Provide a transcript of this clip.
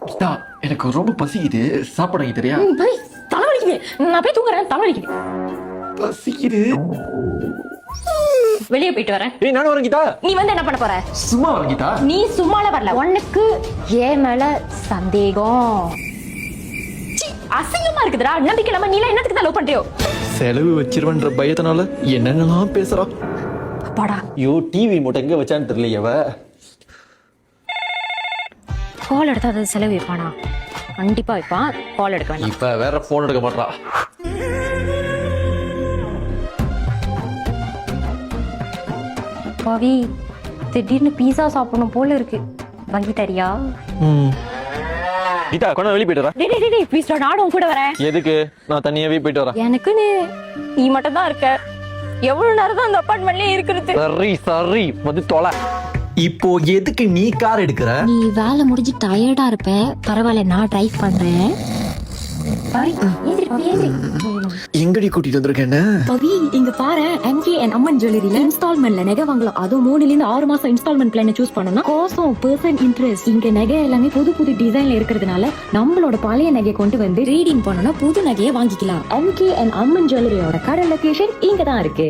கீதா, எனக்கு ரொம்ப பசிக்குது, சாப்பாடு வாங்கி தரியா? போய் தலைவலிக்குது, நான் போய் தூங்குறேன், தலைவலிக்குது. பசிக்குது. வெளியே போயிட்டு வரேன். ஏய், நானும் வரேன் கீதா. நீ வந்து என்ன பண்ண போற? சும்மா வரேன் கீதா. நீ சும்மால வரல, உனக்கு ஏன் மேல சந்தேகம். சீ, அசிங்கமா இருக்குதுடா. நம்பிக்கை இல்லாம நீ என்னத்துக்கு தான் லவ் பண்றியோ? செலவு வச்சிருவன்ற பயத்தினால என்னென்னலாம் பேசுறா. அப்பாடா, ஐயோ, டிவி மூட்டை எங்க வச்சான்னு தெரியல. அவ கால் எடுத்தா அது செலவு வைப்பானா? கண்டிப்பா வைப்பான். கால் எடுக்க வேண்டாம். இப்ப வேற போன் எடுக்க மாட்டா. பாவி, திடீர்னு பீஸா சாப்பிடணும் போல இருக்கு. வாங்கி தரியா? கீதா, கொஞ்சம் வெளியே போயிட்டு வரேன். டேய் டேய் டேய், ப்ளீஸ் நானும் கூட வரேன். எதுக்கு? நான் தனியாவே போயிட்டு வரேன். எனக்குன்னு நீ மட்டும் தான் இருக்க. எவ்வளவு நேரம் தான் அந்த அபார்ட்மெண்ட்லயே இருக்கிறது? சரி வந்து தொலை. இப்போ எதுக்கு நீ கார் எடுக்கிற? நீ வேலை முடிஞ்சு டயர்டா இருப்ப. பரவாயில்ல, நான் டிரைவ் பண்றேன். எங்கடி கூட்டிட்டு வந்திருக்கேன்னு? பவி, இங்க பாரு, MK and அம்மன் ஜுவல்லரியில இன்ஸ்டால்மெண்ட்ல நகை வாங்கலாம். அதுவும் 3 ல இருந்து 6 மாசம் இன்ஸ்டால்மெண்ட் பிளான் சூஸ் பண்ணனும். கோசம் பர்சன் இன்ட்ரெஸ்ட். இங்க நகை எல்லாமே புது டிசைன்ல இருக்கிறதுனால நம்மளோட பழைய நகையை கொண்டு வந்து ரீடிங் பண்ணனும், புது நகையை வாங்கிக்கலாம். MK and அம்மன் ஜுவல்லரியோட கடை லொகேஷன் இங்க தான் இருக்கு.